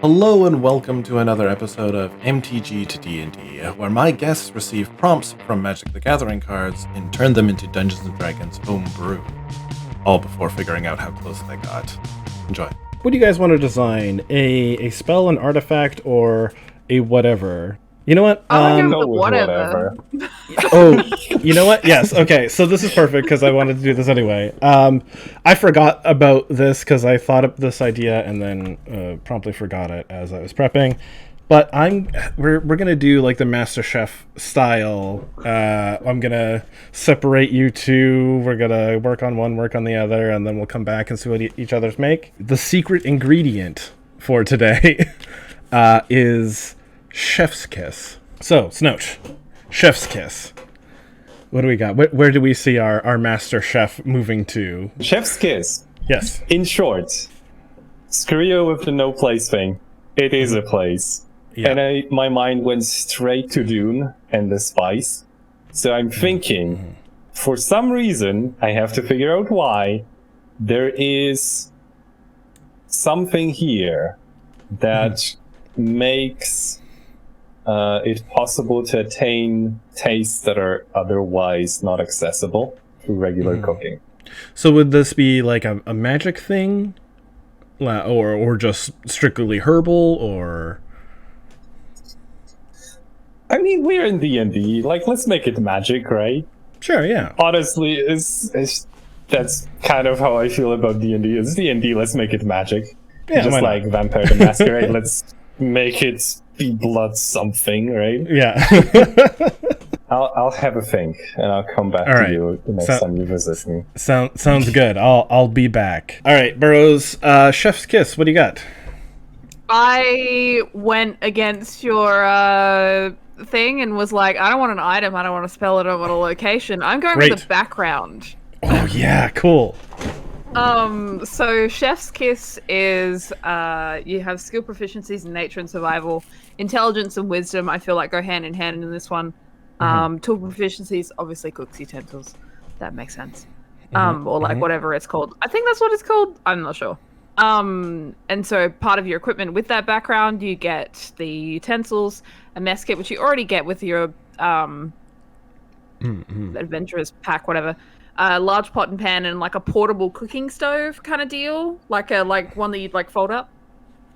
Hello and welcome to another episode of MTGtoD&D, where my guests receive prompts from Magic the Gathering cards and turn them into Dungeons Dragons Homebrew, all before figuring out how close they got. Enjoy. What do you guys want to design? A spell, an artifact, or a whatever? You know what? I want to Go with whatever. Oh, you know what? Yes. Okay. So this is perfect because I wanted to do this anyway. I forgot about this because I thought of this idea and then promptly forgot it as I was prepping. But we're gonna do like the Master Chef style. I'm gonna separate you two. We're gonna work on one, work on the other, and then we'll come back and see what each other's make. The secret ingredient for today is Chef's Kiss. So, Snowch, Chef's Kiss. What do we got? Where do we see our Master Chef moving to? Chef's Kiss. Yes. In short, screw you with the no place thing. It is a place. Yeah. And my mind went straight to Dune and the spice. So I'm thinking, for some reason, I have to figure out why, there is something here that makes it possible to attain tastes that are otherwise not accessible through regular cooking. So would this be like a magic thing? Or just strictly herbal, or... I mean, we're in D&D. Like, let's make it magic, right? Sure, yeah. Honestly, that's kind of how I feel about D&D. It's D&D, let's make it magic. Yeah, Just why like not? Vampire the Masquerade, let's make it be blood something, right? Yeah. I'll have a think, and I'll come back All to right. you the next time you visit me. Sounds good. I'll be back. All right, Burrows, Chef's Kiss, what do you got? I went against your thing and was like, I don't want an item, I don't want a spell, I don't want a location. I'm going Great. with the background. Oh, yeah, cool. So Chef's Kiss is you have skill proficiencies in nature and survival, intelligence and wisdom. I feel like go hand in hand in this one. Tool proficiencies, obviously cooks utensils. That makes sense. Or like whatever it's called. I think that's what it's called. I'm not sure. And so part of your equipment with that background, you get the utensils, a mess kit, which you already get with your adventurers pack, whatever. A large pot and pan and like a portable cooking stove kind of deal, like one that you'd like fold up.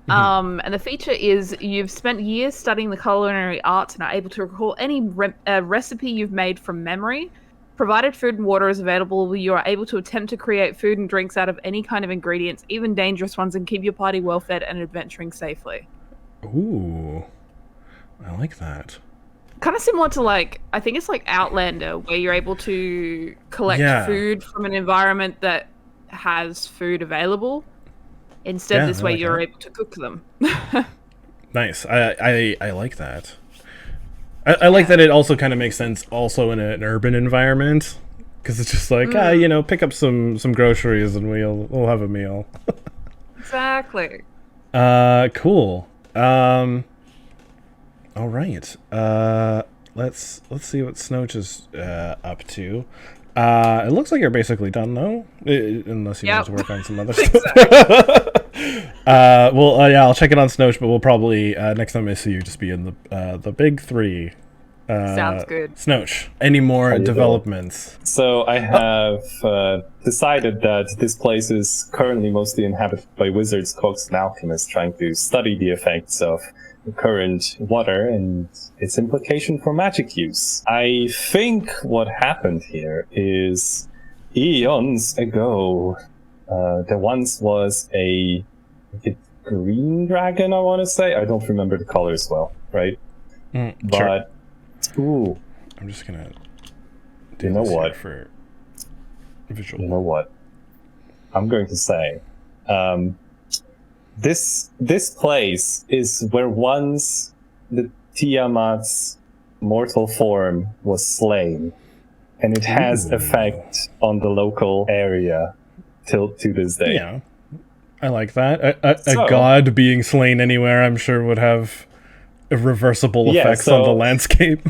And the feature is you've spent years studying the culinary arts and are able to recall any recipe you've made from memory. Provided food and water is available, you are able to attempt to create food and drinks out of any kind of ingredients, even dangerous ones, and keep your party well fed and adventuring safely. Ooh, I like that. Kind of similar to like, I think it's like Outlander, where you're able to collect food from an environment that has food available. Instead, this way you're able to cook them. Nice. I like that. I like that it also kind of makes sense also in an urban environment, because it's just like, pick up some groceries and we'll have a meal. Exactly. Cool. All right. Let's see what Snowch is up to. It looks like you're basically done, though, unless you need to work on some other stuff. I'll check it on Snowch, but we'll probably next time I see you just be in the big three. Sounds good. Snowch, any more developments? So I have decided that this place is currently mostly inhabited by wizards, cooks, and alchemists trying to study the effects of the current water and its implication for magic use. I think what happened here is eons ago, there once was a green dragon, I want to say. I don't remember the colors well, right? But ooh, I'm just gonna do you know what? For visual. You know what? I'm going to say, this place is where once the Tiamat's mortal form was slain, and it has effect on the local area to this day. Yeah, I like that. A god being slain anywhere, I'm sure, would have irreversible effects on the landscape.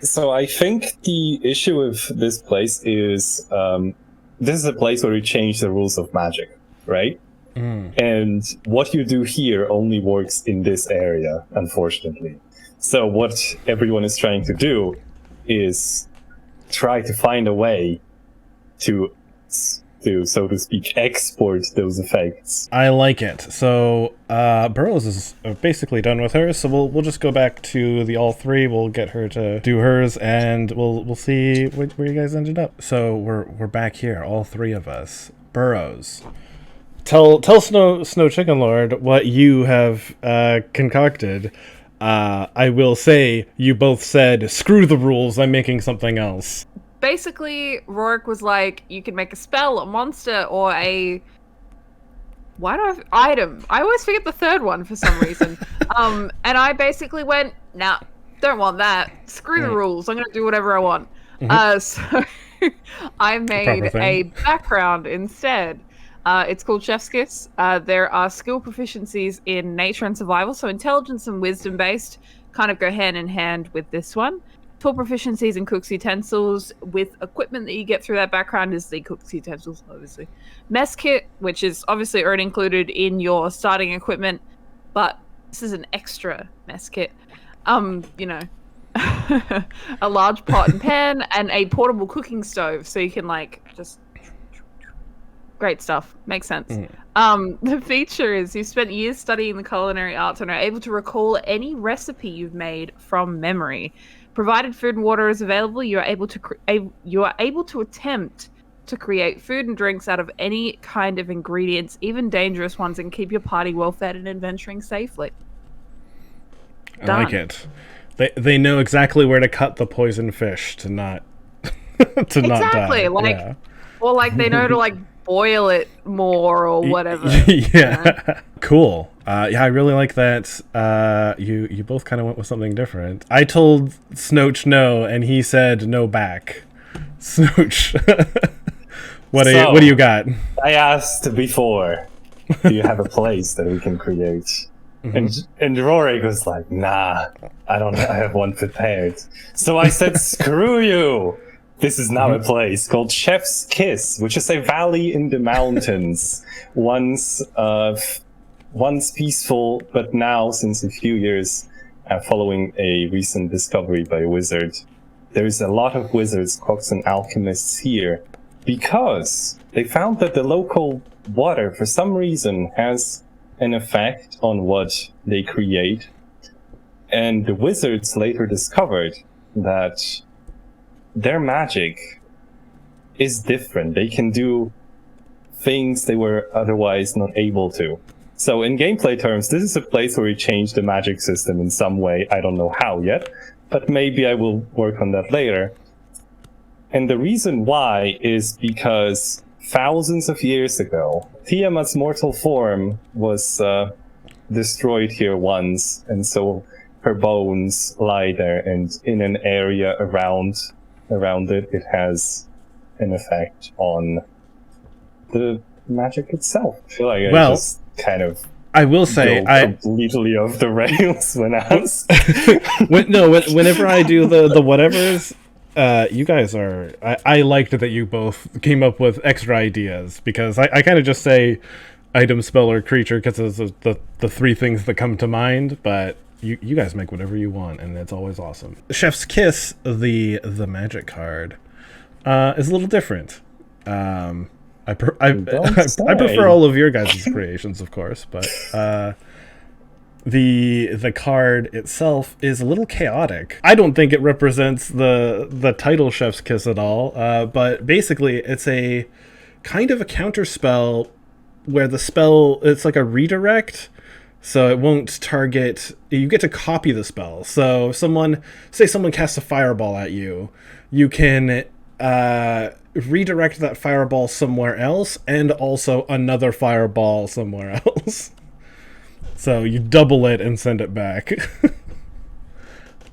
So I think the issue with this place is this is a place where we change the rules of magic, right? And what you do here only works in this area, unfortunately. So what everyone is trying to do is try to find a way to, so to speak, export those effects. I like it. So Burrows is basically done with hers, so we'll just go back to the all three. We'll get her to do hers, and we'll see where you guys ended up. So we're back here, all three of us. Burrows, tell SnowChikenLord what you have concocted. I will say you both said, "Screw the rules. I'm making something else." Basically, Rorik was like, you can make a spell, a monster, or a... item. I always forget the third one for some reason. And I basically went, nah, don't want that. Screw the rules. I'm going to do whatever I want. So I made a background instead. It's called Chef's Kiss. There are skill proficiencies in nature and survival, so intelligence and wisdom based kind of go hand in hand with this one. Tool proficiencies in cook's utensils with equipment that you get through that background is the cook's utensils, obviously. Mess kit, which is obviously already included in your starting equipment, but this is an extra mess kit. You know, a large pot and pan and a portable cooking stove, so you can like just... Great stuff. Makes sense. The feature is you've spent years studying the culinary arts and are able to recall any recipe you've made from memory. Provided food and water is available, you are able to attempt to create food and drinks out of any kind of ingredients, even dangerous ones, and keep your party well fed and adventuring safely. Done. I like it. They know exactly where to cut the poison fish to not not die. Like, or like they know to like boil it more or whatever. Yeah. You know? Cool. Yeah, I really like that. You both kind of went with something different. I told Snooch no, and he said no back. Snooch, what do you got? I asked before, do you have a place that we can create? And Rorik was like, nah, I have one prepared. So I said, screw you. This is now a place called Chef's Kiss, which is a valley in the mountains. Once peaceful, but now, since a few years, following a recent discovery by a wizard, there is a lot of wizards, cooks, and alchemists here because they found that the local water, for some reason, has an effect on what they create. And the wizards later discovered that their magic is different. They can do things they were otherwise not able to. So in gameplay terms, this is a place where we change the magic system in some way. I don't know how yet, but maybe I will work on that later. And the reason why is because thousands of years ago, Tiamat's mortal form was destroyed here once, and so her bones lie there, and in an area around it, it has an effect on the magic itself. I feel like I just kind of I will say completely off the rails when asked. Whenever I do the whatevers, you guys are... I liked that you both came up with extra ideas, because I kind of just say item, spell, or creature because it's the three things that come to mind, but you guys make whatever you want, and it's always awesome. Chef's Kiss, the magic card, is a little different. I prefer all of your guys' creations, of course, but the card itself is a little chaotic. I don't think it represents the title Chef's Kiss at all, but basically it's a kind of a counter spell where the spell, it's like a redirect, so it won't target... You get to copy the spell. So someone casts a fireball at you, you can redirect that fireball somewhere else, and also another fireball somewhere else. So you double it and send it back.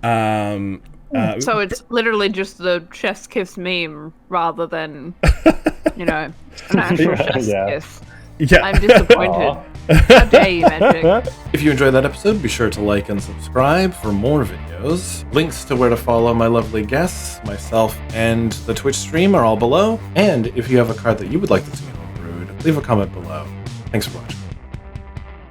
So it's literally just the Chef's Kiss meme rather than, an actual Chef's Kiss. Yeah. I'm disappointed. How dare you, Magic? If you enjoyed that episode, be sure to like and subscribe for more videos. Links to where to follow my lovely guests, myself, and the Twitch stream are all below. And if you have a card that you would like to see homebrewed, leave a comment below. Thanks for watching.